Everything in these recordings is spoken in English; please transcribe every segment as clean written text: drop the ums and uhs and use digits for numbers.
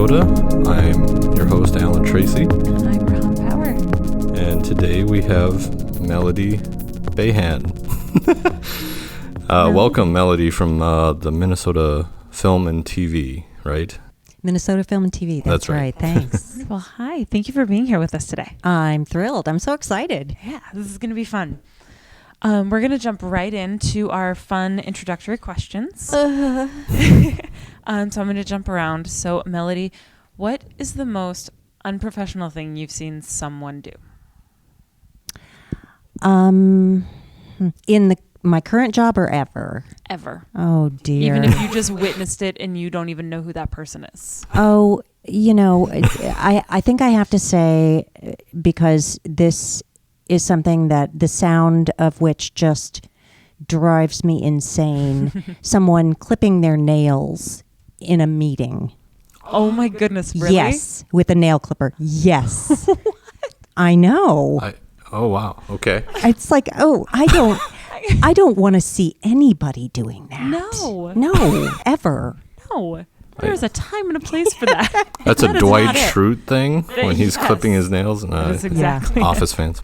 Minnesota. I'm your host, Alan Tracy. I'm Ron Power. And today we have Melodie Bahan. Welcome, Melodie, from the Minnesota Film and TV, right? Minnesota Film and TV. That's right. Thanks. Well, hi. Thank you for being here with us today. I'm thrilled. I'm so excited. Yeah, this is going to be fun. We're going to jump right into our fun introductory questions. So I'm going to jump around. So, Melodie, what is the most unprofessional thing you've seen someone do? In my current job or ever? Ever. Oh, dear. Even if you just witnessed it and you don't even know who that person is. Oh, I think I have to say, because this is something that the sound of which just drives me insane. Someone clipping their nails in a meeting. Oh my goodness, really? Yes, with a nail clipper. Yes. I know. Oh, wow. Okay. It's like, I don't want to see anybody doing that. No, ever. No. There's a time and a place for that. That's That a is Dwight not it. Schrute thing when he's Yes. clipping his nails. That's exactly it. Office fans.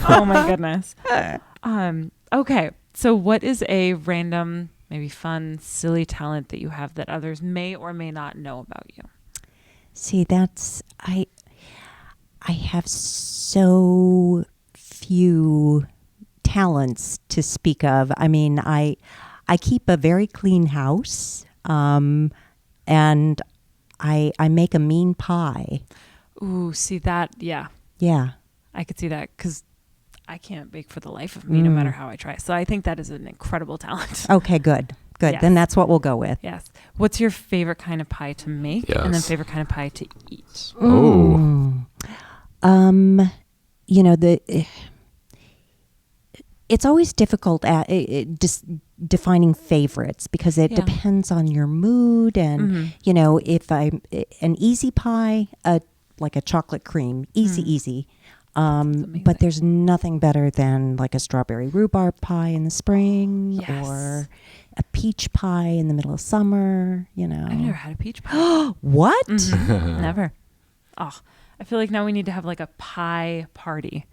Oh my goodness. Okay. So what is a random, maybe fun, silly talent that you have that others may or may not know about you? See, I have so few talents to speak of. I mean, I keep a very clean house, and I make a mean pie. Ooh, see that? Yeah. Yeah. I could see that because I can't bake for the life of me no matter how I try. So I think that is an incredible talent. Okay, good. Yes. Then that's what we'll go with. Yes. What's your favorite kind of pie to make? Yes. And then favorite kind of pie to eat? Oh. It's always difficult at defining favorites because it Yeah. depends on your mood and if I'm an easy pie, like a chocolate cream, easy. amazing. But there's nothing better than like a strawberry rhubarb pie in the spring Yes. or a peach pie in the middle of summer. I've never had a peach pie. What? Never. Oh, I feel like now we need to have like a pie party.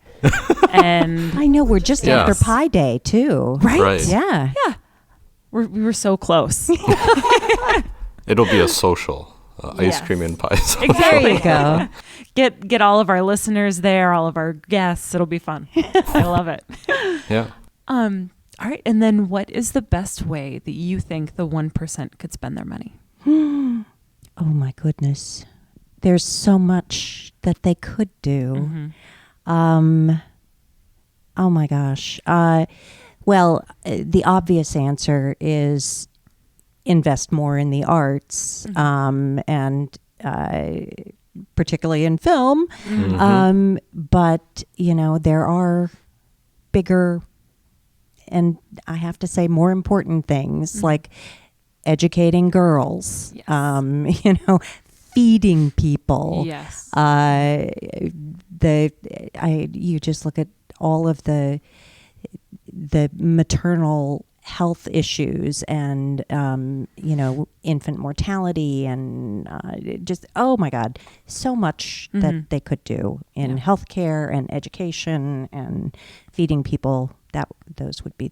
And I know, we're just Yes. after Pie Day too. Right. Yeah. yeah, we were so close. It'll be a social ice Yes. cream and pie. social. There you go. Get all of our listeners there, all of our guests. It'll be fun. I love it. Yeah. All right. And then what is the best way that you think the 1% could spend their money? Oh my goodness. There's so much that they could do. Oh my gosh. Well, the obvious answer is invest more in the arts, and particularly in film. But, there are bigger and I have to say more important things like educating girls, Yes. feeding people. Yes. You just look at all of the maternal health issues and infant mortality and just, oh my God, so much that they could do in healthcare and education and feeding people. Those would be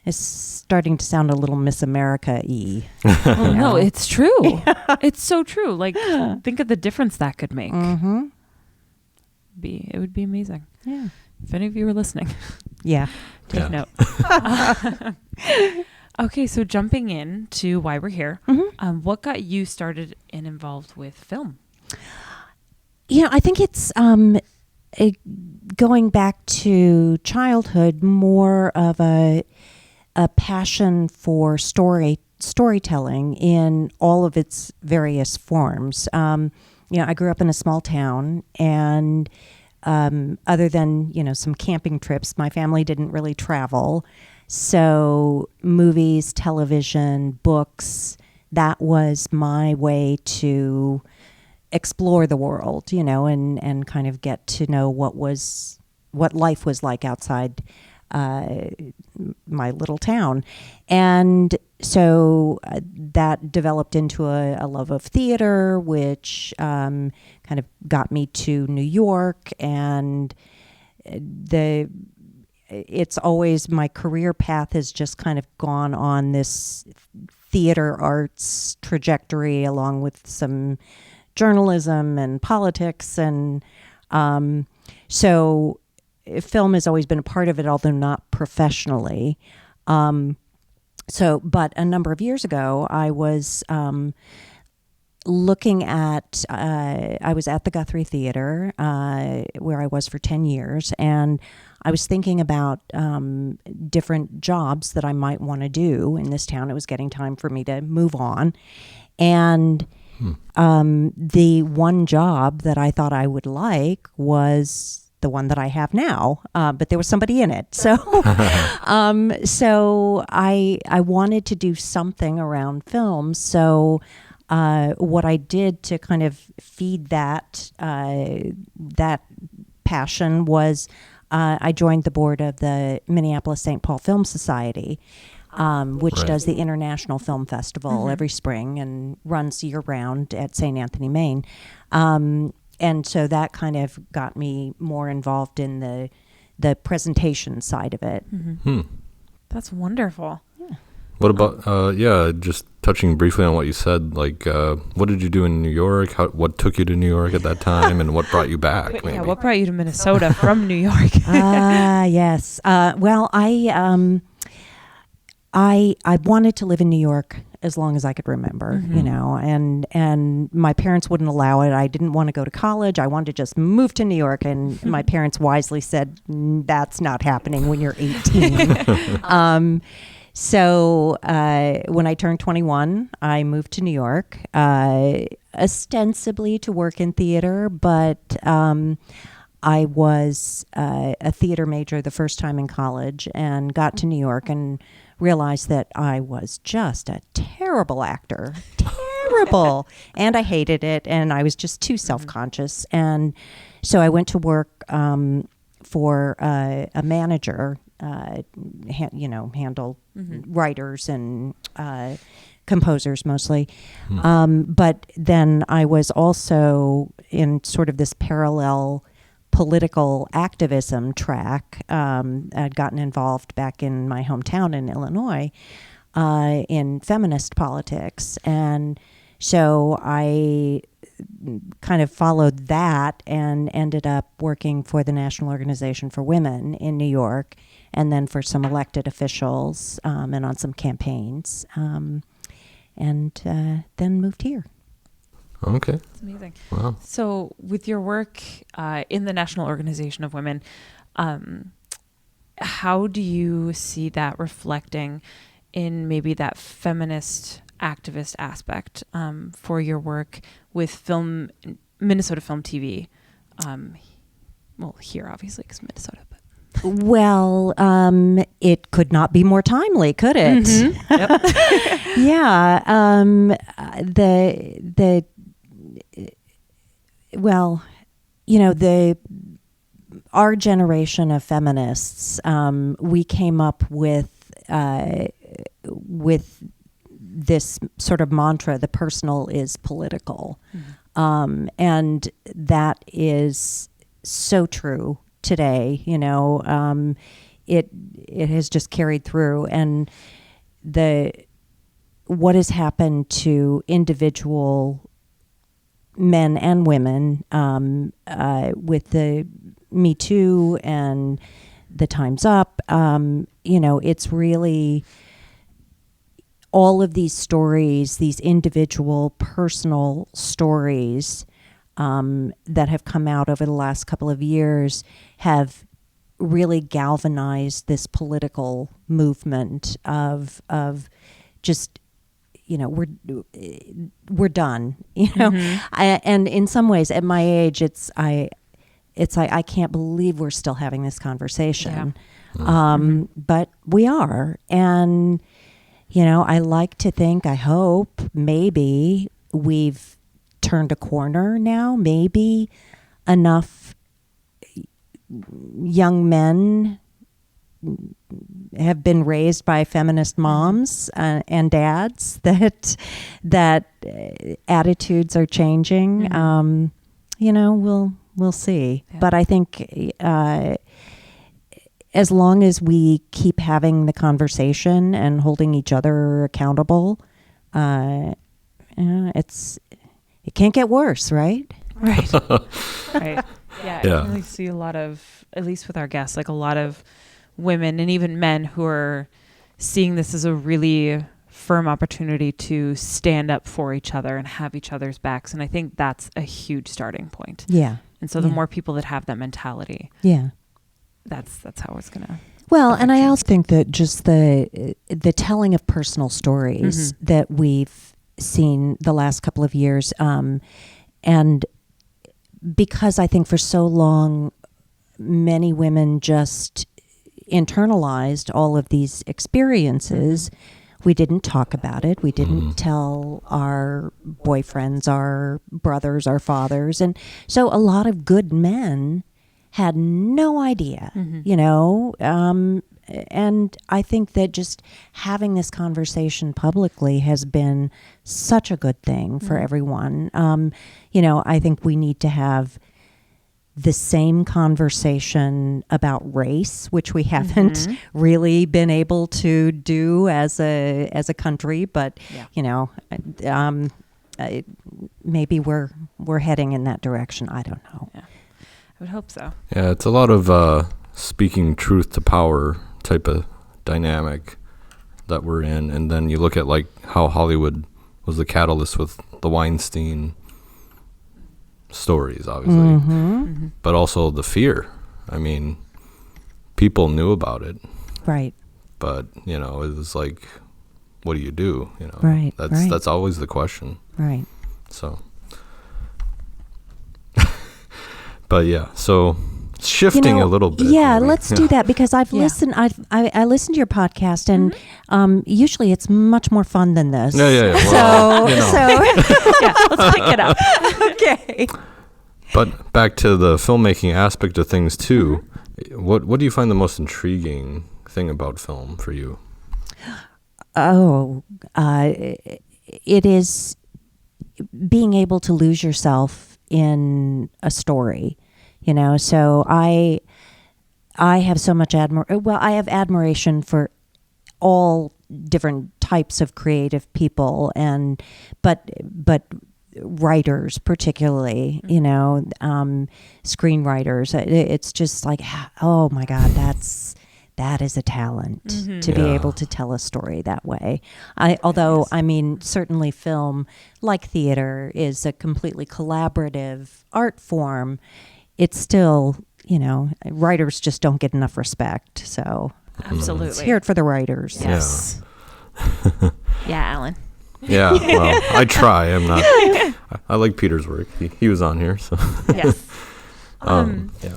it's starting to sound a little Miss America-y. Oh, no, it's true. It's so true. Like, think of the difference that could make. Mm-hmm. It would be amazing. Yeah. If any of you are listening, Yeah. take note. Okay, so jumping in to why we're here, what got you started and involved with film? I think it's going back to childhood, more of a passion for storytelling in all of its various forms. I grew up in a small town, and other than some camping trips, my family didn't really travel. So movies, television, books, that was my way to explore the world, and kind of get to know what life was like outside my little town. And so that developed into a love of theater, which kind of got me to New York. And it's always, my career path has just kind of gone on this theater arts trajectory, along with some journalism and politics. And so film has always been a part of it, although not professionally. But a number of years ago, I was looking at, I was at the Guthrie Theater, where I was for 10 years, and I was thinking about different jobs that I might want to do in this town. It was getting time for me to move on. And the one job that I thought I would like was the one that I have now, but there was somebody in it. So, so I wanted to do something around film. So, what I did to kind of feed that passion was I joined the board of the Minneapolis St. Paul Film Society, which does the International Film Festival every spring and runs year-round at St. Anthony, Maine. And so that kind of got me more involved in the presentation side of it. That's wonderful. Yeah. What about, just touching briefly on what you said, like, what did you do in New York? What took you to New York at that time, and what brought you back, maybe? Yeah, what brought you to Minnesota from New York? Yes. Well, I wanted to live in New York as long as I could remember, you know, and my parents wouldn't allow it. I didn't want to go to college. I wanted to just move to New York, and my parents wisely said, that's not happening when you're 18. So when I turned 21, I moved to New York, ostensibly to work in theater, but I was a theater major the first time in college, and got to New York and realized that I was just a terrible actor. Terrible. And I hated it, and I was just too self-conscious. And so I went to work for a manager, handle writers and composers mostly. But then I was also in sort of this parallel political activism track. I'd gotten involved back in my hometown in Illinois in feminist politics. And so I kind of followed that and ended up working for the National Organization for Women in New York, and then for some elected officials and on some campaigns, and then moved here. Okay. That's amazing. Wow. So with your work in the National Organization of Women, how do you see that reflecting in maybe that feminist activist aspect for your work with Minnesota Film TV? Well, here obviously because Minnesota, but. Well, it could not be more timely, could it? Yep. Yeah. Well, you know, our generation of feminists, we came up with this sort of mantra: the personal is political, and that is so true today. You know, it has just carried through, and what has happened to individual men and women with the Me Too and the Time's Up, you know, it's really all of these stories, these individual personal stories that have come out over the last couple of years have really galvanized this political movement of just, you know, we're done, you know. And in some ways, at my age, it's like I can't believe we're still having this conversation. Yeah. But we are, and you know, I like to think, I hope, maybe we've turned a corner now. Maybe enough young men have been raised by feminist moms and dads that attitudes are changing. We'll see. Yeah. But I think as long as we keep having the conversation and holding each other accountable, it can't get worse, right? Right. Right. Yeah. I can really see a lot of, at least with our guests, like a lot of women and even men who are seeing this as a really firm opportunity to stand up for each other and have each other's backs. And I think that's a huge starting point. Yeah. And so the more people that have that mentality, that's how it's going to. Well, and I also think that just the telling of personal stories that we've seen the last couple of years, and because I think for so long, many women just internalized all of these experiences. We didn't talk about it. We didn't tell our boyfriends, our brothers, our fathers. And so a lot of good men had no idea, and I think that just having this conversation publicly has been such a good thing for everyone. I think we need to have the same conversation about race, which we haven't really been able to do as a country, but maybe we're heading in that direction. I don't know. Yeah. I would hope so. Yeah, it's a lot of speaking truth to power type of dynamic that we're in, and then you look at like how Hollywood was the catalyst with the Weinstein stories, obviously, but also the fear. I mean, people knew about it, right? But it was like, what do you do? Right. That's always the question, right? So, but yeah, so shifting a little bit. Yeah, let's do that because I've listened. I listened to your podcast, and usually it's much more fun than this. Yeah. Well, yeah, let's pick it up. Okay. But back to the filmmaking aspect of things too. What do you find the most intriguing thing about film for you? Oh, it is being able to lose yourself in a story. So I have so much I have admiration for all different types of creative people, but writers particularly, screenwriters. It's just like, oh my God, that is a talent to be able to tell a story that way. Although certainly film, like theater, is a completely collaborative art form. It's still, writers just don't get enough respect. So absolutely, let's hear it for the writers. Yes. Yeah, Alan. Yeah, well, I try. I'm not. I like Peter's work. He was on here, so. Yes. Yeah.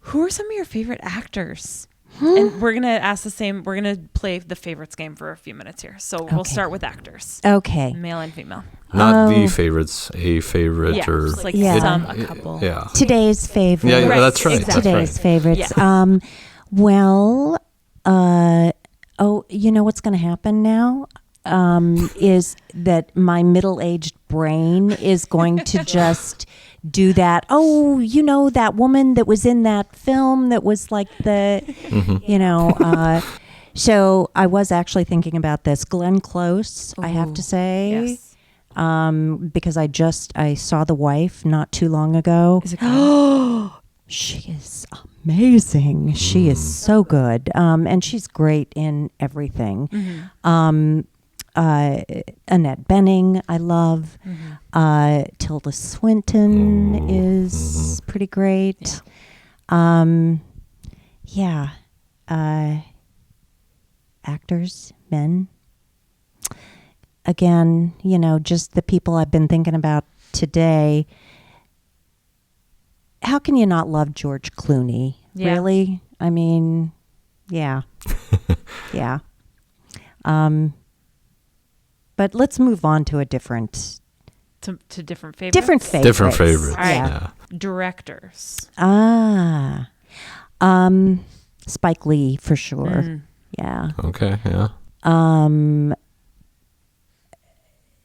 Who are some of your favorite actors? And we're going to ask the same. We're going to play the favorites game for a few minutes here. So we'll start with actors. Okay. Male and female. Not the favorites, a favorite or. Just like a couple. Yeah. Today's favorite. Yeah, that's right. Exactly. Today's favorites. Yeah. What's going to happen now? Is that my middle-aged brain is going to just do that. Oh, that woman that was in that film that was like the, so I was actually thinking about this. Glenn Close, I have to say, because I saw The Wife not too long ago. Is it good? She is amazing. She is so good. And she's great in everything. Annette Bening, I love. Tilda Swinton is pretty great. Actors, men. Again, just the people I've been thinking about today. How can you not love George Clooney? Yeah. Really? I mean, yeah. Yeah. But let's move on to a different... To different favorites? Different favorites. Different favorites. All right. Yeah. Directors. Spike Lee for sure. Yeah. Okay, yeah.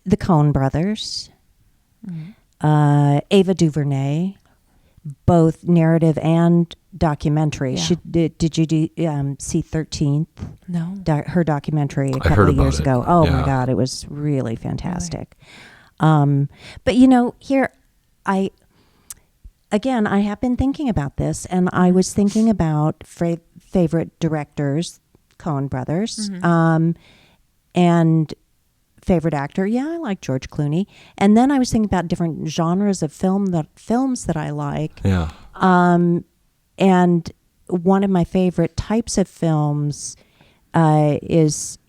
The Coen brothers. Ava DuVernay, both narrative and documentary. Yeah. Did you see 13th? No. Her documentary a I couple heard of about years it. ago. Oh my Yeah. God, it was really fantastic. But you know, here I have been thinking about this, and I was thinking about favorite directors, Coen brothers, and favorite actor. Yeah, I like George Clooney. And then I was thinking about different genres of films that I like. Yeah. And one of my favorite types of films is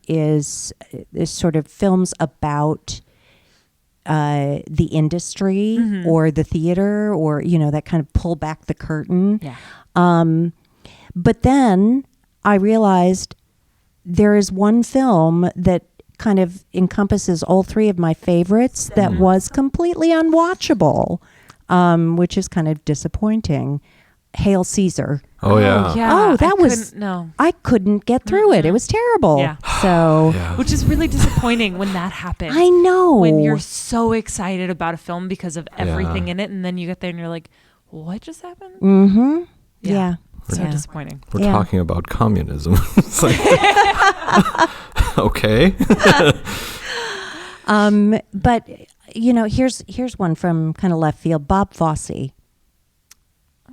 sort of films about the industry or the theater, or that kind of pull back the curtain. Yeah. But then I realized there is one film that kind of encompasses all three of my favorites that was completely unwatchable, which is kind of disappointing. Hail Caesar. Oh, yeah. Yeah. No. I couldn't get through it. It was terrible. Yeah. So, Yeah. Which is really disappointing when that happens. I know. When you're so excited about a film because of everything in it, and then you get there and you're like, what just happened? Mm-hmm. Yeah. So Yeah. disappointing. We're Yeah. talking about communism. It's like, okay. But here's one from kind of left field. Bob Fosse.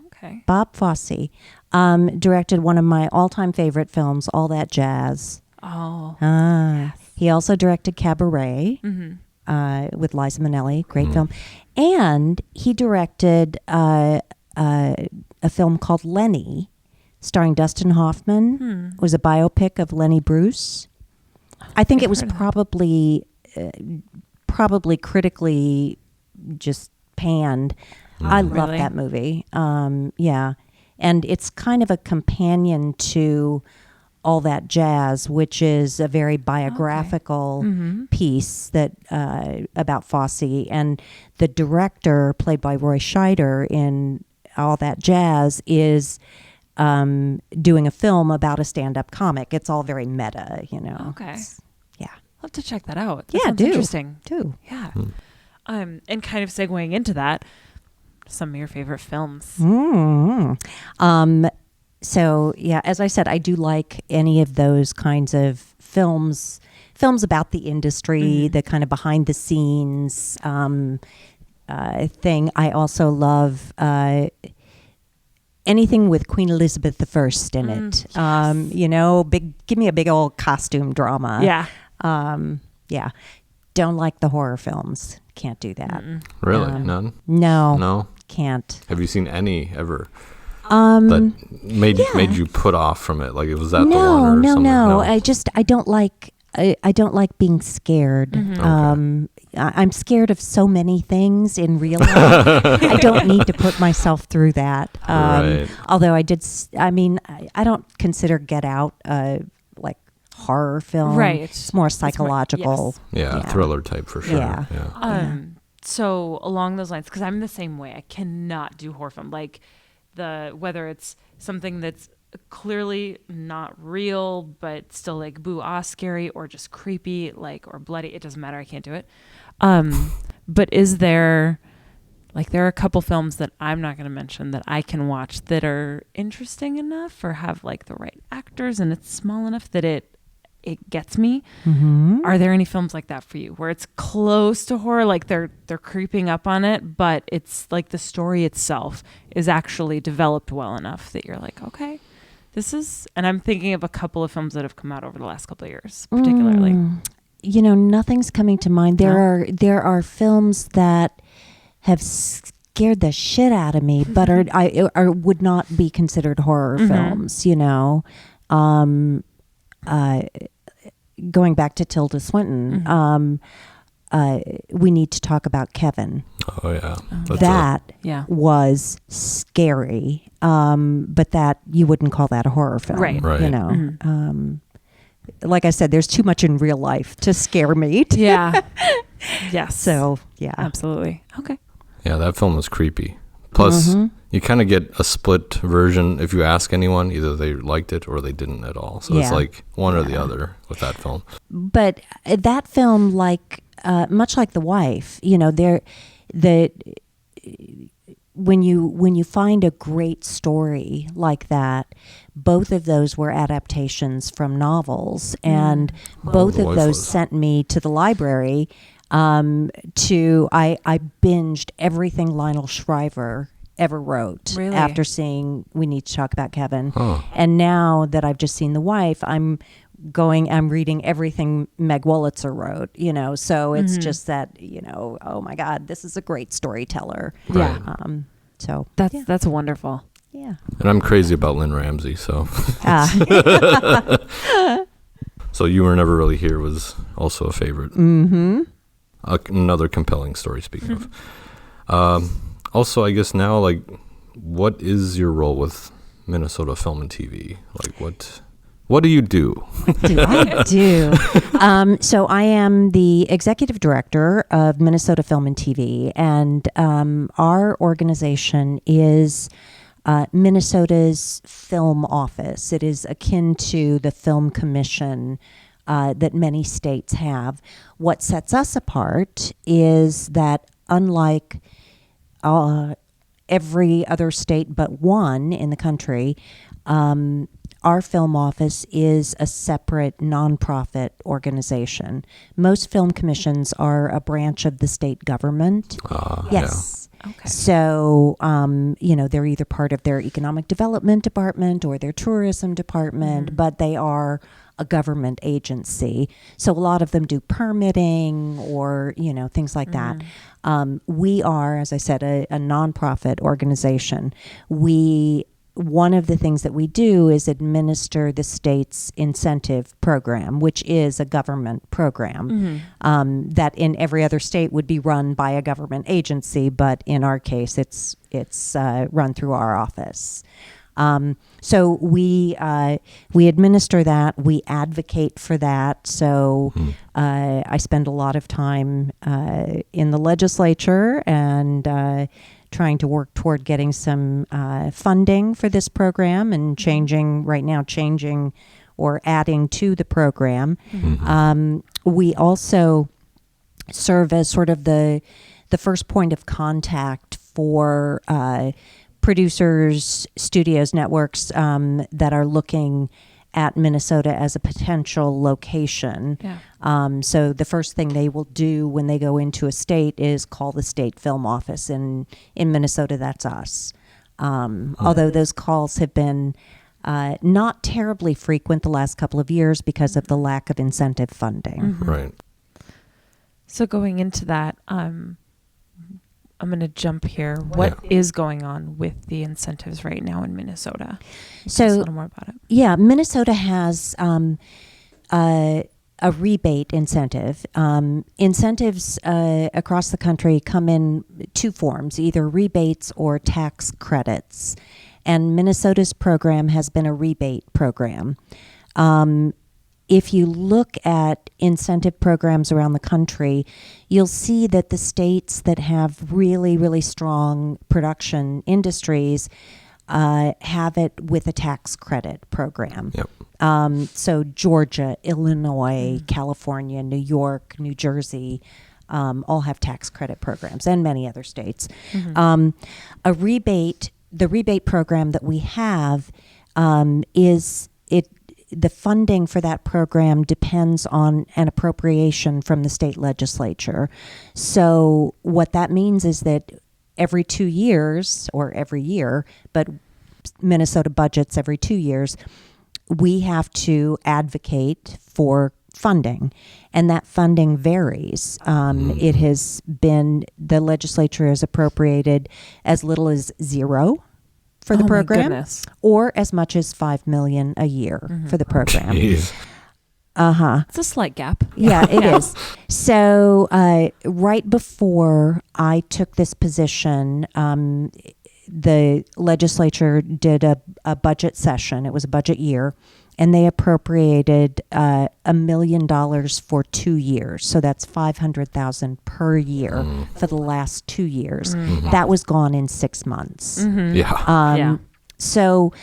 Okay. Bob Fosse directed one of my all-time favorite films, All That Jazz. Oh. He also directed Cabaret with Liza Minnelli, great film, and he directed a film called Lenny, starring Dustin Hoffman. It was a biopic of Lenny Bruce. I think it was probably critically just panned. I love Really? that movie. Yeah. And it's kind of a companion to All That Jazz, which is a very biographical piece that about Fosse. And the director, played by Roy Scheider in All That Jazz, is doing a film about a stand-up comic. It's all very meta, Okay. Yeah. I'll have to check that out. That Yeah, sounds do. interesting. Too. Yeah. And kind of segueing into that, some of your favorite films. So yeah, as I said, I do like any of those kinds of films about the industry, the kind of behind the scenes thing. I also love anything with Queen Elizabeth I in it. Give me a big old costume drama. Yeah. Yeah. Don't like the horror films. Can't do that. Really? None? No. Can't. Have you seen any ever that made you put off from it? Like, was that the one or something? No. I don't like being scared. I'm scared of so many things in real life. I don't need to put myself through that. Right. Although I don't consider Get Out like horror film. Right. It's more psychological. Yeah, thriller type for sure. Yeah. So along those lines, because I'm the same way, I cannot do horror film. Like whether it's something that's clearly not real, but still like scary, or just creepy, or bloody. It doesn't matter. I can't do it. But there are a couple films that I'm not going to mention that I can watch that are interesting enough or have like the right actors, and it's small enough that it gets me. Are there any films like that for you where it's close to horror, like they're creeping up on it, but it's like the story itself is actually developed well enough that you're like, okay, this is, and I'm thinking of a couple of films that have come out over the last couple of years, particularly. Nothing's coming to mind. There are films that have scared the shit out of me, but would not be considered horror films. Going back to Tilda Swinton, we need to talk about Kevin. Oh yeah, That was scary, but that you wouldn't call that a horror film, right? Like I said, there's too much in real life to scare me. Yeah. Yes. So yeah, absolutely. Okay. Yeah, that film was creepy. Plus, you kind of get a split version. If you ask anyone, either they liked it or they didn't at all. So it's like one or the other with that film. But that film, like much like The Wife, when you find a great story like that, both of those were adaptations from novels, and both of those sent me to the library. I binged everything Lionel Shriver ever wrote after seeing We Need to Talk About Kevin. And now that I've just seen The Wife, I'm reading everything Meg Wolitzer wrote, so it's just that, oh my God, this is a great storyteller. Right. So that's wonderful. Yeah. And I'm crazy about Lynn Ramsey, so. So You Were Never Really Here was also a favorite. Mm-hmm. Another compelling story, speaking of. Also, I guess now, like, what is your role with Minnesota Film and TV? Like, what do you do? What do I do? So I am the executive director of Minnesota Film and TV, and our organization is Minnesota's film office. It is akin to the Film Commission that many states have. What sets us apart is that unlike every other state but one in the country, our film office is a separate nonprofit organization. Most film commissions are a branch of the state government. Yes. Yeah. Okay. So, they're either part of their economic development department or their tourism department, but they are a government agency. So a lot of them do permitting or, things like that. We are, as I said, a nonprofit organization. One of the things that we do is administer the state's incentive program, which is a government program that in every other state would be run by a government agency, but in our case, it's run through our office. So we administer that. We advocate for that. So I spend a lot of time in the legislature and trying to work toward getting some funding for this program and changing or adding to the program. We also serve as sort of the first point of contact for producers, studios, networks that are looking at Minnesota as a potential location. Yeah. So the first thing they will do when they go into a state is call the state film office. And in Minnesota, that's us. Although those calls have been not terribly frequent the last couple of years because of the lack of incentive funding. Right. So going into that, I'm going to jump here. What is going on with the incentives right now in Minnesota? Tell us a little more about it. Yeah, Minnesota has a rebate incentive. Incentives across the country come in two forms, either rebates or tax credits. And Minnesota's program has been a rebate program. If you look at incentive programs around the country, you'll see that the states that have really, really strong production industries have it with a tax credit program. Yep. So Georgia, Illinois, California, New York, New Jersey, all have tax credit programs, and many other states. The rebate program that we have the funding for that program depends on an appropriation from the state legislature. So what that means is that every 2 years, or every year, but Minnesota budgets every 2 years, we have to advocate for funding, and that funding varies. It has been, the legislature has appropriated as little as $0 for the program, or as much as $5 million a year for the program. Jeez. It's a slight gap. Yeah, it is. So right before I took this position, the legislature did a budget session. It was a budget year. and they appropriated $1 million for 2 years. So that's $500,000 per year for the last 2 years. That was gone in 6 months. Yeah. So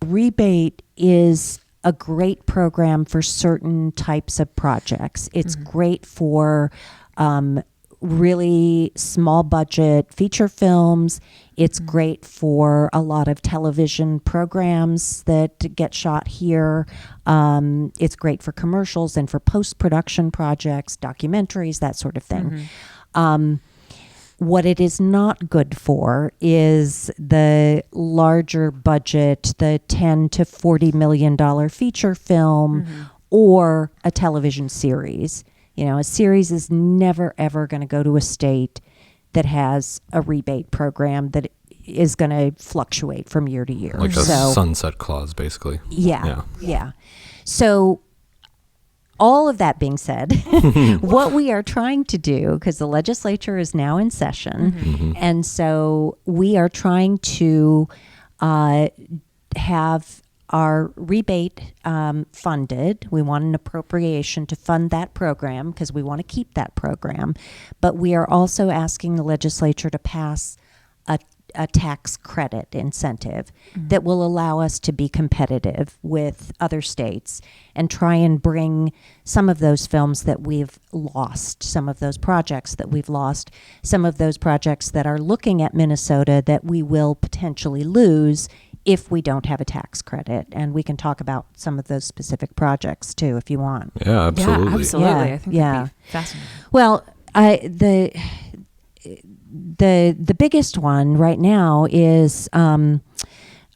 rebate is a great program for certain types of projects. It's great for really small budget feature films. It's great for a lot of television programs that get shot here. It's great for commercials and for post-production projects, documentaries, that sort of thing. What it is not good for is the larger budget, the $10 to $40 million feature film or a television series. You know, a series is never, ever going to go to a state that has a rebate program that is going to fluctuate from year to year. Like a sunset clause, basically. Yeah. So all of that being said, what we are trying to do, because the legislature is now in session, and so we are trying to have our rebate funded. We want an appropriation to fund that program because we want to keep that program. But we are also asking the legislature to pass a tax credit incentive that will allow us to be competitive with other states and try and bring some of those films that we've lost, some of those projects that we've lost, some of those projects that are looking at Minnesota that we will potentially lose if we don't have a tax credit. And we can talk about some of those specific projects too, if you want. Yeah, absolutely. Yeah, absolutely. Yeah, I think that'd be fascinating. Well, the biggest one right now is Luca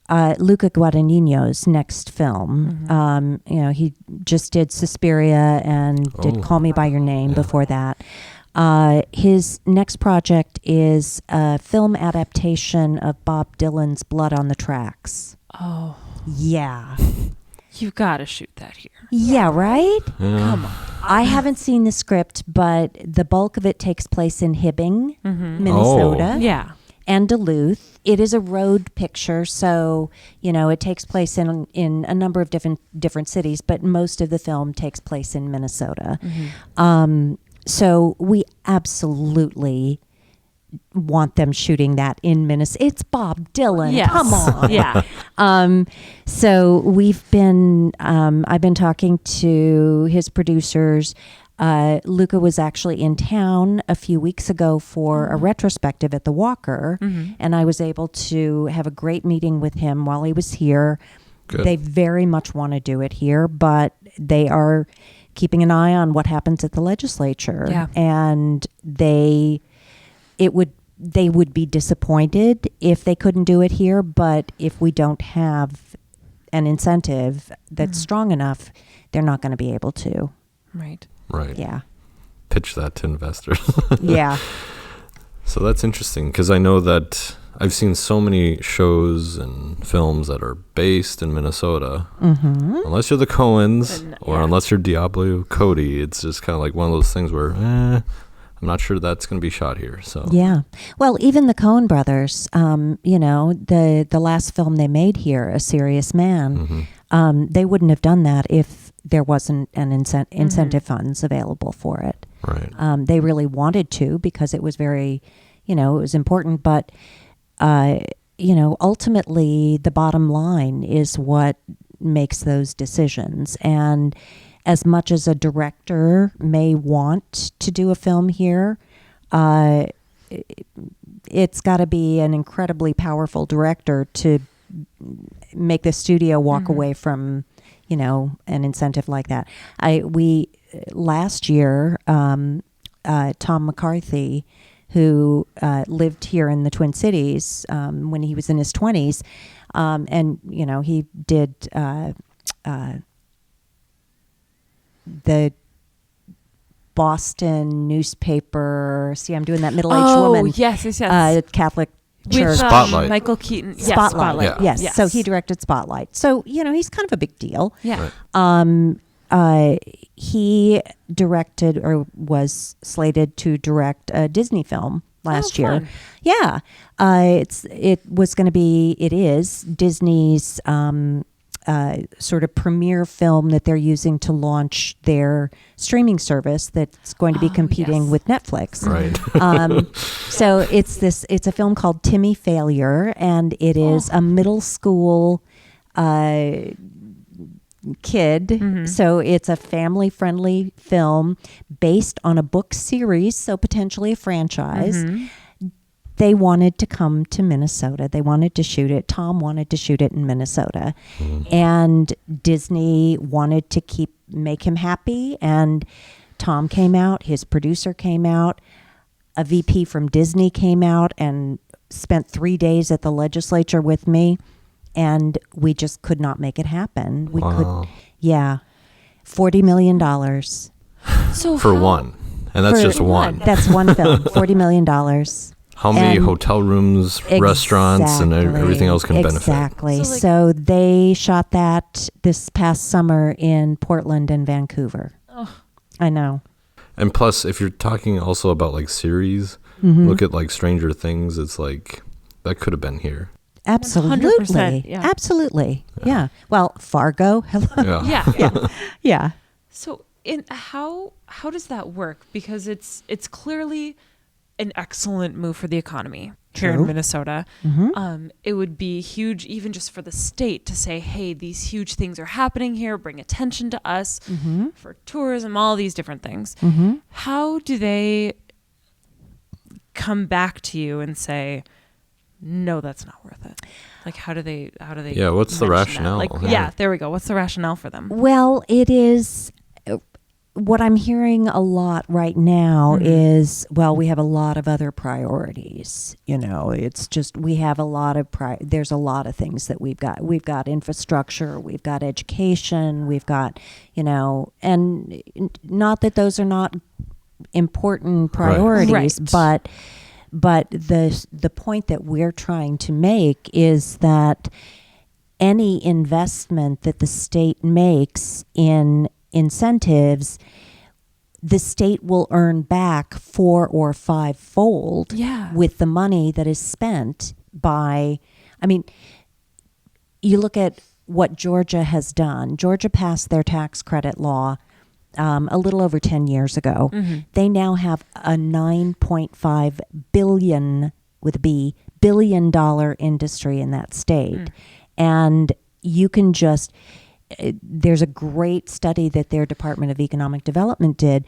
Guadagnino's next film. He just did Suspiria and did Call Me by Your Name before that. His next project is a film adaptation of Bob Dylan's Blood on the Tracks. Oh, Yeah. you've got to shoot that here. Yeah, right? Come on. I haven't seen the script, but the bulk of it takes place in Hibbing, Minnesota. Yeah. And Duluth. It is a road picture, so it takes place in a number of different cities, but most of the film takes place in Minnesota. So we absolutely want them shooting that in Minnesota. It's Bob Dylan. Yes. Come on. Yeah. So we've been, I've been talking to his producers. Luca was actually in town a few weeks ago for a retrospective at the Walker, and I was able to have a great meeting with him while he was here. Good. They very much want to do it here, but they are keeping an eye on what happens at the legislature. Yeah. And they would be disappointed if they couldn't do it here, but if we don't have an incentive that's strong enough, they're not going to be able to. Right. Right. Yeah. Pitch that to investors. Yeah. So that's interesting because I know that I've seen so many shows and films that are based in Minnesota. Unless you're the Coens or unless you're Diablo Cody, it's just kind of like one of those things where I'm not sure that's going to be shot here. So Yeah. Well, even the Coen brothers, the last film they made here, A Serious Man, they wouldn't have done that if there wasn't an incentive funds available for it. Right. They really wanted to because it was very, it was important. But, ultimately the bottom line is what makes those decisions. And as much as a director may want to do a film here, it's got to be an incredibly powerful director to make the studio walk away from, an incentive like that. Last year, Tom McCarthy, who lived here in the Twin Cities when he was in his 20s, and he did the Boston newspaper. See, I'm doing that middle-aged woman. Yes. Catholic With church. Spotlight. Michael Keaton. Yes, Spotlight. Yeah. Yes. So he directed Spotlight. So, he's kind of a big deal. Yeah. He directed or was slated to direct a Disney film last year. Fun. Yeah. It is Disney's sort of premiere film that they're using to launch their streaming service that's going to be competing with Netflix. Right. So it's a film called Timmy Failure, and it is a middle school kid. So it's a family-friendly film based on a book series, so potentially a franchise. They wanted to come to Minnesota. They wanted to shoot it. Tom wanted to shoot it in Minnesota. And Disney wanted to make him happy. And Tom came out. His producer came out. A VP from Disney came out and spent 3 days at the legislature with me. And we just could not make it happen. We could, $40 million. So For one. And that's just one. That's one film, $40 million. How many And hotel rooms, restaurants, and everything else can benefit? Exactly. So they shot that this past summer in Portland and Vancouver. I know. And plus, if you're talking also about like series, look at like Stranger Things. It's like that could have been here. Absolutely. 100%, yeah. Absolutely. Yeah. Well, Fargo. Hello. Yeah. So how does that work? Because it's clearly an excellent move for the economy here in Minnesota. It would be huge even just for the state to say, hey, these huge things are happening here, bring attention to us for tourism, all these different things. How do they come back to you and say, no, that's not worth it? Like, how do they what's the rationale? Like, there we go. What's the rationale for them? Well, it is what I'm hearing a lot right now is, well, we have a lot of other priorities. You know, it's just we have a lot of there's a lot of things that we've got. We've got infrastructure, we've got education, we've got, you know, and not that those are not important priorities, but the point that we're trying to make is that any investment that the state makes in incentives, the state will earn back 4 or 5-fold with the money that is spent by, I mean, you look at what Georgia has done. Georgia passed their tax credit law a little over 10 years ago. They now have a $9.5 billion with a B billion-dollar industry in that state. And you can just there's a great study that their Department of Economic Development did,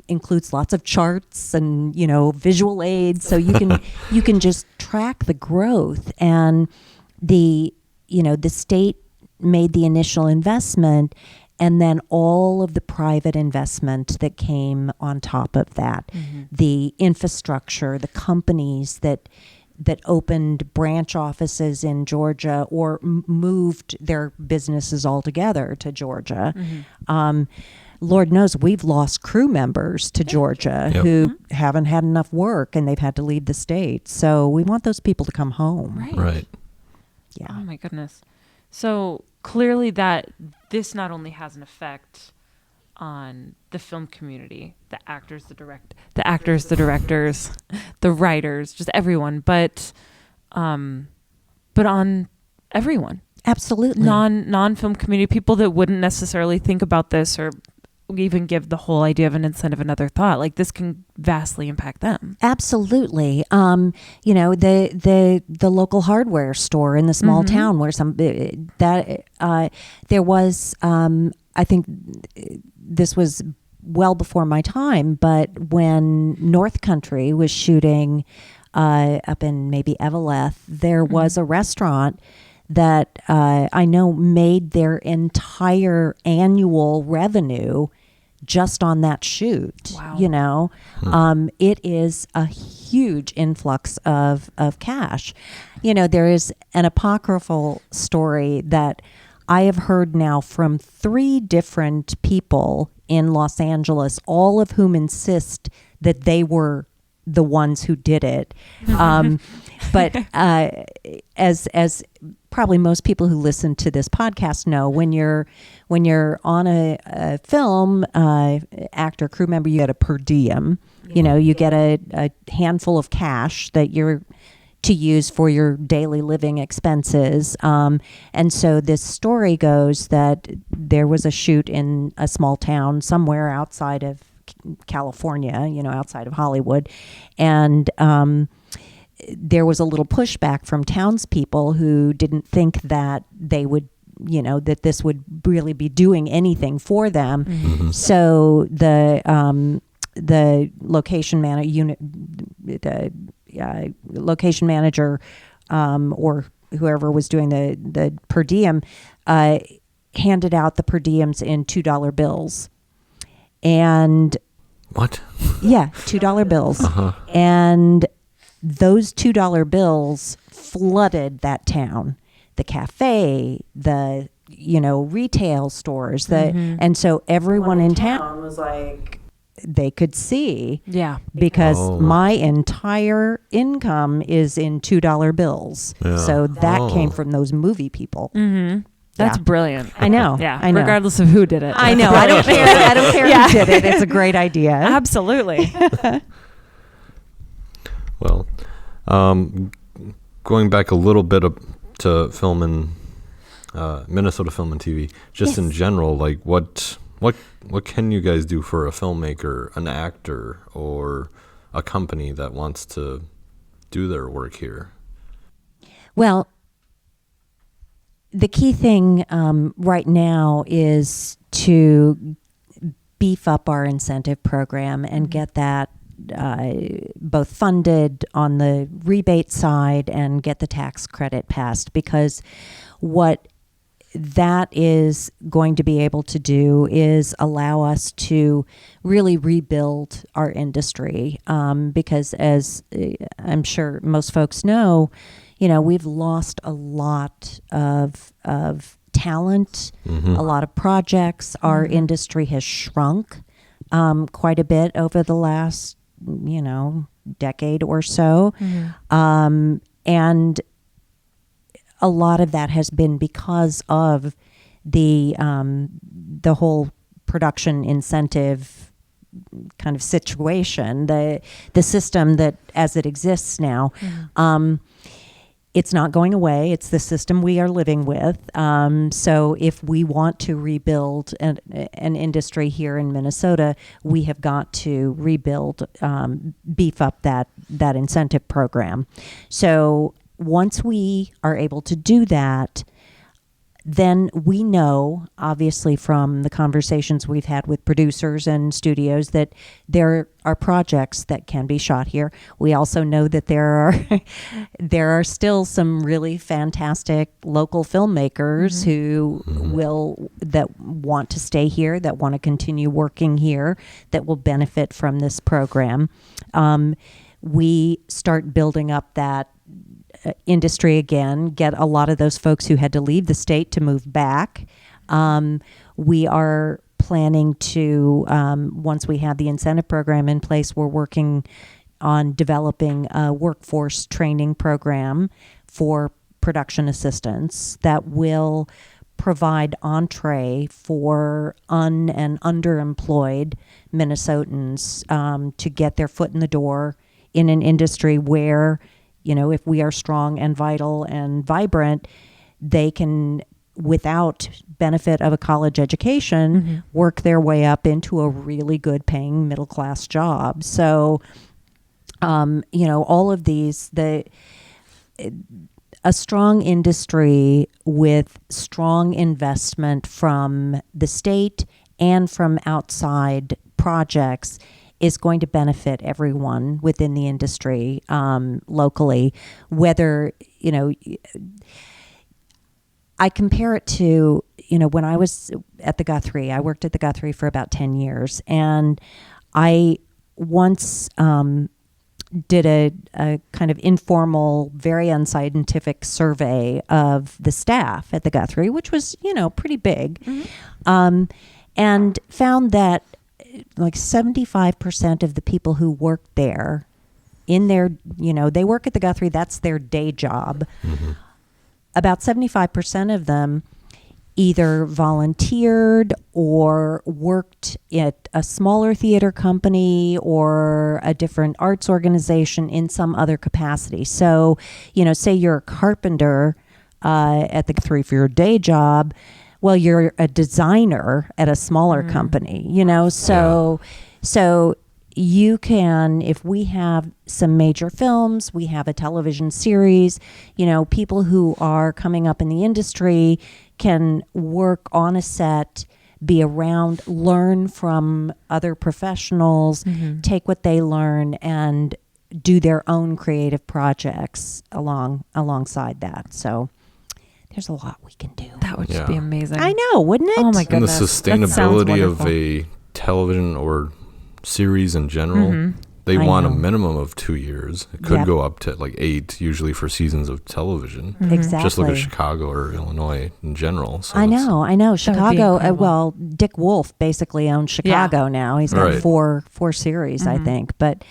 includes lots of charts and, you know, visual aids, so you can just track the growth. And the state made the initial investment, and then all of the private investment that came on top of that, the infrastructure, the companies that opened branch offices in Georgia or moved their businesses altogether to Georgia. Lord knows we've lost crew members to Georgia who haven't had enough work and they've had to leave the state. So we want those people to come home. Right. Yeah. Oh my goodness. So clearly that this not only has an effect on the film community, the actors, the directors, the writers, just everyone, but on everyone. Absolutely. Non-film community, people that wouldn't necessarily think about this or even give the whole idea of an incentive another thought. Like, this can vastly impact them. Absolutely. You know, the local hardware store in the small town where there was, I think this was well before my time, but when North Country was shooting up in maybe Eveleth, there was a restaurant that I know made their entire annual revenue just on that shoot. Wow. You know, it is a huge influx of cash. You know, there is an apocryphal story that I have heard now from 3 different people in Los Angeles, all of whom insist that they were the ones who did it. But as probably most people who listen to this podcast know, when you're on a film, actor, crew member, you get a per diem. You know, you get a handful of cash that you're to use for your daily living expenses. And so this story goes that there was a shoot in a small town somewhere outside of California, outside of Hollywood. And there was a little pushback from townspeople who didn't think that they would, that this would really be doing anything for them. Mm-hmm. So the location location manager or whoever was doing the per diem handed out the per diems in $2 bills. And what? Yeah, $2 bills. Uh-huh. And those $2 bills flooded that town, the cafe, the retail stores, and so everyone in town was like, they could see, because my entire income is in $2 bills. Yeah. So that came from those movie people. Mm-hmm. That's brilliant. I know. Yeah. I know. Regardless of who did it. I know. I don't care. I don't care who did it. It's a great idea. Absolutely. Well, going back a little bit to film and Minnesota Film and TV, just in general, like what can you guys do for a filmmaker, an actor, or a company that wants to do their work here? Well, the key thing right now is to beef up our incentive program and get that both funded on the rebate side and get the tax credit passed, because what that is going to be able to do is allow us to really rebuild our industry, because as I'm sure most folks know, we've lost a lot of talent, Mm-hmm. a lot of projects. Our industry has shrunk quite a bit over the last, decade or so. And a lot of that has been because of the whole production incentive kind of situation, the system that as it exists now. It's not going away. It's the system we are living with. So if we want to rebuild an industry here in Minnesota, we have got to rebuild, beef up that incentive program. So once we are able to do that, then we know, obviously from the conversations we've had with producers and studios, that there are projects that can be shot here. We also know that there are still some really fantastic local filmmakers who that want to stay here, that want to continue working here, that will benefit from this program. We start building up that industry again, get a lot of those folks who had to leave the state to move back. We are planning to, once we have the incentive program in place, we're working on developing a workforce training program for production assistants that will provide entree for and underemployed Minnesotans to get their foot in the door in an industry where, if we are strong and vital and vibrant, they can, without benefit of a college education, work their way up into a really good paying middle class job. So, all of these, a strong industry with strong investment from the state and from outside projects is going to benefit everyone within the industry locally. Whether, I compare it to, when I was at the Guthrie, I worked at the Guthrie for about 10 years, and I once did a kind of informal, very unscientific survey of the staff at the Guthrie, which was, pretty big, and found that like 75% of the people who worked there in their, they work at the Guthrie, that's their day job. About 75% of them either volunteered or worked at a smaller theater company or a different arts organization in some other capacity. So, say you're a carpenter at the 3 for your day job. Well, you're a designer at a smaller company, so you can, if we have some major films, we have a television series, people who are coming up in the industry can work on a set, be around, learn from other professionals, take what they learn and do their own creative projects alongside that. So there's a lot we can do. That would just be amazing. I know, wouldn't it? Oh my And the goodness. sustainability of a television or series in general, they want a minimum of 2 years. It could go up to like 8, usually for seasons of television. Exactly. Just look at Chicago or Illinois in general. So I know. Chicago. incredible. Dick Wolf basically owns Chicago now. He's got Right. four series, I think. But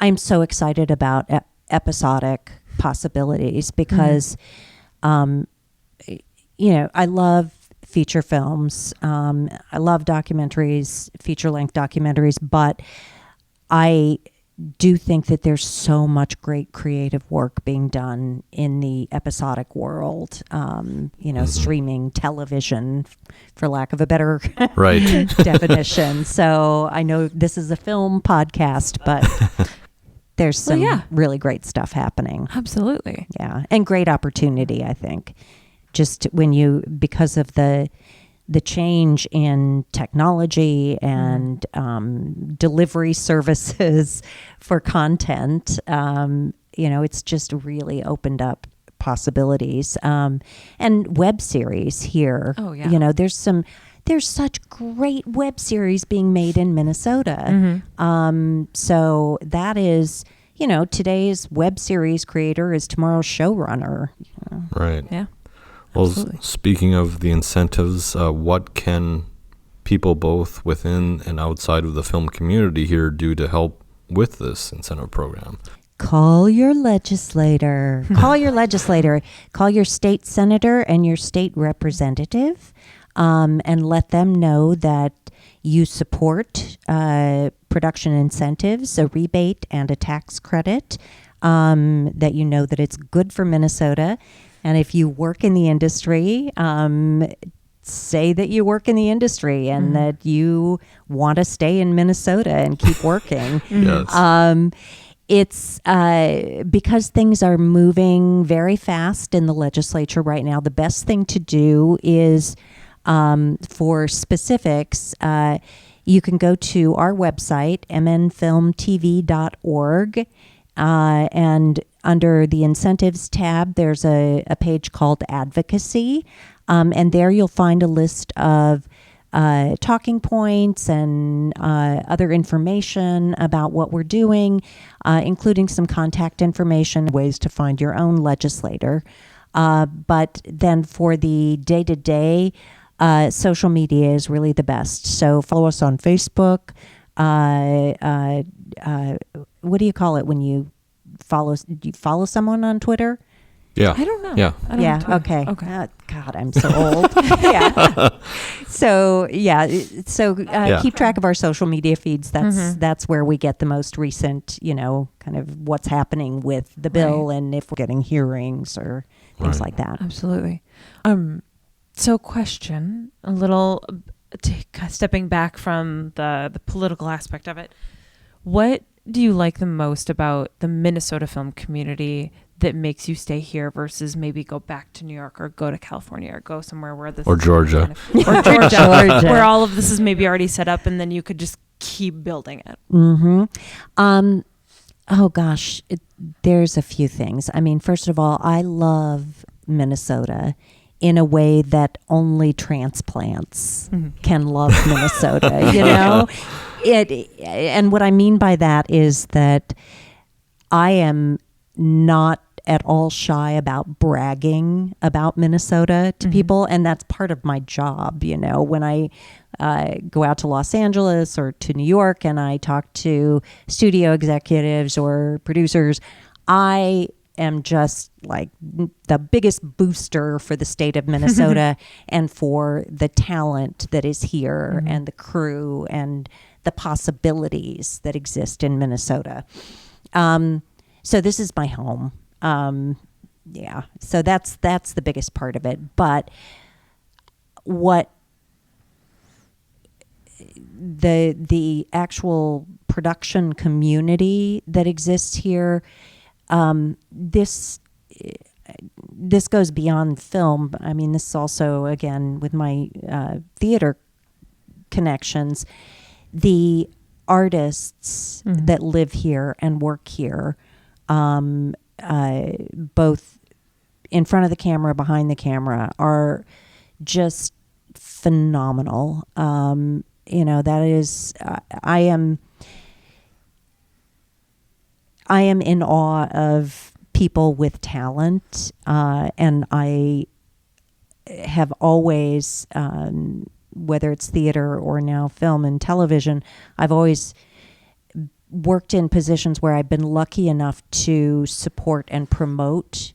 I'm so excited about episodic possibilities because, I love feature films. I love documentaries, feature-length documentaries, but I do think that there's so much great creative work being done in the episodic world, streaming television, for lack of a better right. definition. So I know this is a film podcast, but there's some really great stuff happening. Absolutely. Yeah, and great opportunity, I think. Just because of the change in technology and delivery services for content, it's just really opened up possibilities. And web series here. Oh, yeah. There's such great web series being made in Minnesota. So that is, today's web series creator is tomorrow's showrunner. Right. Yeah. Well, Absolutely. speaking of the incentives, what can people both within and outside of the film community here do to help with this incentive program? Call your legislator. Call your legislator. Call your state senator and your state representative, and let them know that you support production incentives, a rebate, and a tax credit, that that it's good for Minnesota. And if you work in the industry, say that you work in the industry and that you want to stay in Minnesota and keep working. Yes. It's because things are moving very fast in the legislature right now. The best thing to do is, for specifics, you can go to our website, mnfilmtv.org, and under the incentives tab, there's a page called Advocacy, and there you'll find a list of talking points and other information about what we're doing, including some contact information, ways to find your own legislator. But then for the day-to-day, social media is really the best. So follow us on Facebook. What do you call it when you follow someone on Twitter? Yeah. I don't know. Yeah. I don't have Twitter. Okay. God, I'm so old. Yeah. So keep track of our social media feeds. That's where we get the most recent, kind of what's happening with the bill and if we're getting hearings or things like that. Absolutely. So question, a little stepping back from the political aspect of it. What do you like the most about the Minnesota film community that makes you stay here versus maybe go back to New York or go to California or go somewhere where this Or Georgia. or Georgia, where all of this is maybe already set up and then you could just keep building it? Oh gosh, there's a few things. I mean, first of all, I love Minnesota in a way that only transplants can love Minnesota, and what I mean by that is that I am not at all shy about bragging about Minnesota to people, and that's part of my job. When I go out to Los Angeles or to New York and I talk to studio executives or producers, I am just like the biggest booster for the state of Minnesota and for the talent that is here and the crew and the possibilities that exist in Minnesota. So this is my home. Yeah. So that's the biggest part of it. But what the actual production community that exists here, this goes beyond film. I mean, this is also, again, with my theater connections, the artists that live here and work here, both in front of the camera, behind the camera, are just phenomenal. That is, I am in awe of people with talent, and I have always, whether it's theater or now film and television, I've always worked in positions where I've been lucky enough to support and promote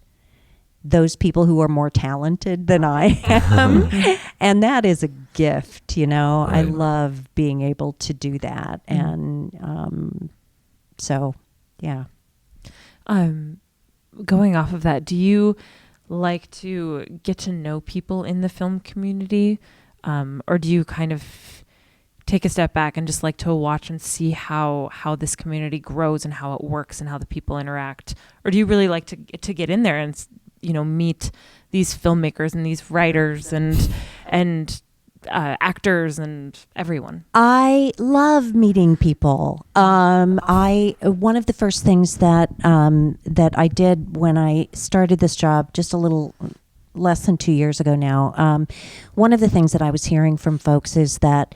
those people who are more talented than I am. And that is a gift, Right. I love being able to do that. And so, yeah. Going off of that, do you like to get to know people in the film community? Or do you kind of take a step back and just like to watch and see how this community grows and how it works and how the people interact? Or do you really like to get in there and meet these filmmakers and these writers and actors and everyone? I love meeting people. One of the first things that I did when I started this job just a little less than 2 years ago now, one of the things that I was hearing from folks is that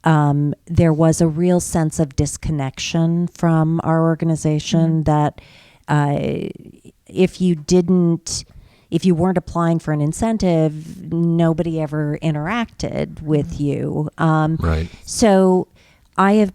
there was a real sense of disconnection from our organization, that if you weren't applying for an incentive, nobody ever interacted with you. Right. So I have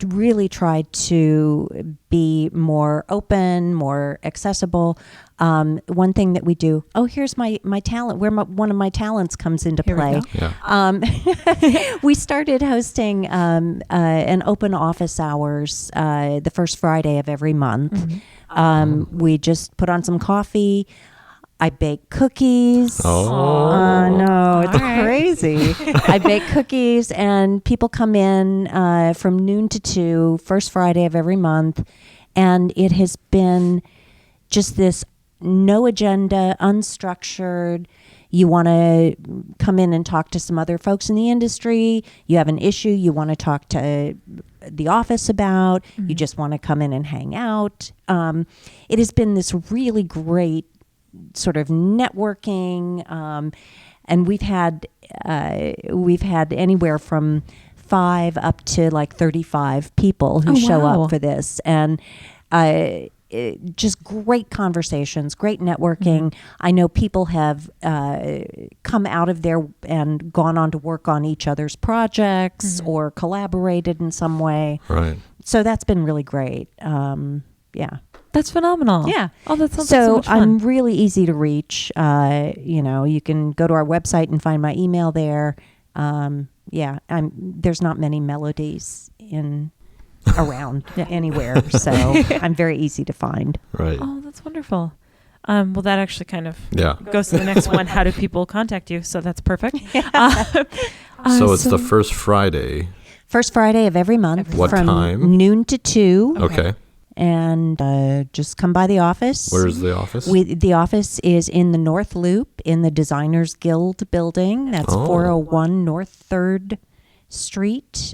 really tried to be more open, more accessible. One thing that we do, here's my talent, where one of my talents comes into play. Yeah. We started hosting an open office hours the first Friday of every month. We just put on some coffee. I bake cookies. Oh. No, it's crazy. I bake cookies, and people come in from noon to 2, first Friday of every month. And it has been just this no agenda, unstructured. You want to come in and talk to some other folks in the industry. You have an issue you want to talk to the office about. You just want to come in and hang out. It has been this really great sort of networking, and we've had anywhere from 5 up to like 35 people who show up for this, and just great conversations, great networking. I know people have come out of there and gone on to work on each other's projects or collaborated in some way. Right. So that's been really great. Yeah. That's phenomenal. Yeah. Oh, that sounds so much fun. I'm really easy to reach. You can go to our website and find my email there. There's not many melodies around anywhere, so I'm very easy to find. Right. Oh, that's wonderful. Well, that actually kind of goes to the next one. How do people contact you? So that's perfect. So it's the first Friday. First Friday of every month. What from time? Noon to 2. Okay. And just come by the office. Where's the office? The office is in the North Loop in the Designers Guild building. That's 401 North 3rd Street.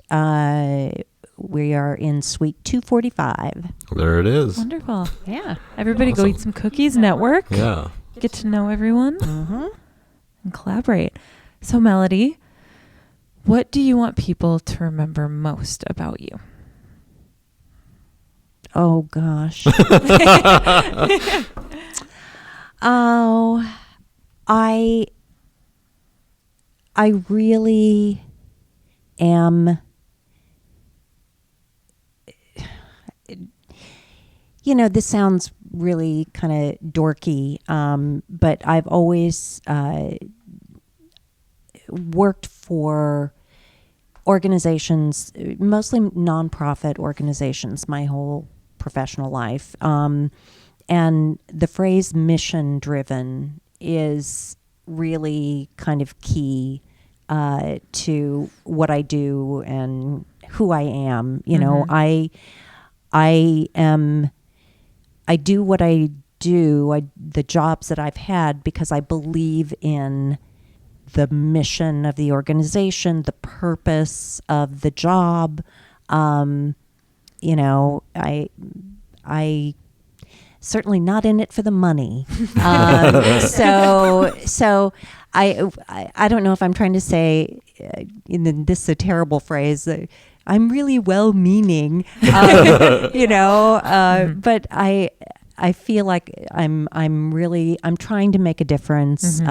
We are in Suite 245. There it is. Wonderful. Yeah. Everybody go eat some cookies, network. Yeah. Get to know everyone and collaborate. So, Melodie, what do you want people to remember most about you? Oh, gosh. I really am. this sounds really kind of dorky, but I've always worked for organizations, mostly nonprofit organizations, my whole professional life. And the phrase mission driven is really kind of key to what I do and who I am. I do what I do, the jobs that I've had, because I believe in the mission of the organization, the purpose of the job. I certainly not in it for the money. So I don't know if I'm trying to say, this is a terrible phrase, I'm really well-meaning, but I feel like I'm trying to make a difference.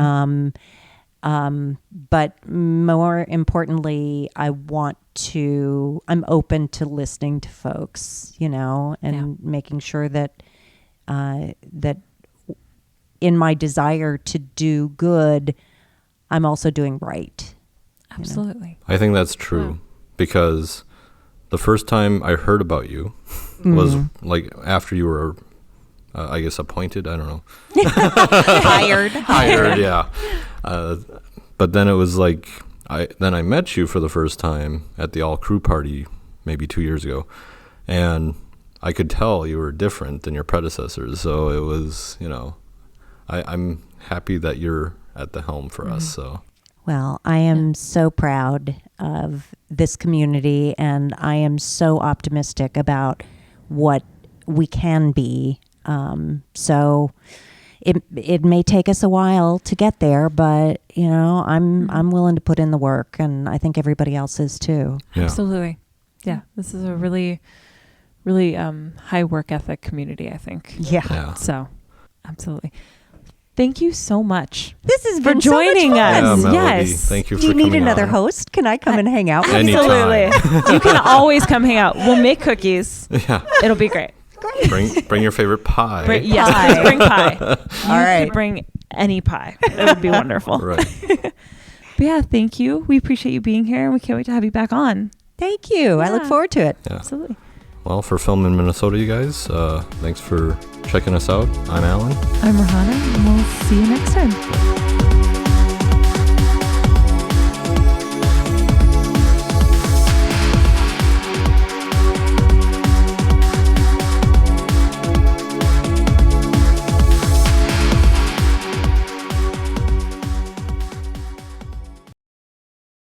But more importantly, I'm open to listening to folks, and making sure that in my desire to do good, I'm also doing right. Absolutely. I think that's true, because the first time I heard about you was like after you were, I guess, appointed. I don't know. Hired, yeah. But then it was like, I met you for the first time at the all crew party maybe 2 years ago, and I could tell you were different than your predecessors. So it was, I'm happy that you're at the helm for us. So. Well, I am so proud of this community, and I am so optimistic about what we can be. So it may take us a while to get there, but I'm willing to put in the work, and I think everybody else is too. Yeah. Absolutely. Yeah, this is a really, really high work ethic community, I think. Yeah. So, absolutely. Thank you so much. This has for been joining so much fun. us. Melodie, Yes. Thank you for Do you coming need another on. host? Can I come and hang out with you? Absolutely. Anytime. You can always come hang out. We'll make cookies. Yeah. It'll be great. Bring your favorite pie. Yes, Pie. please bring pie. All right. You could bring any pie. It would be wonderful. Right. But yeah, thank you. We appreciate you being here, and we can't wait to have you back on. Thank you. I look Yeah. forward to it. Yeah. Absolutely. Well, for Film in Minnesota, you guys, thanks for checking us out. I'm Alan. I'm Rahana, and we'll see you next time.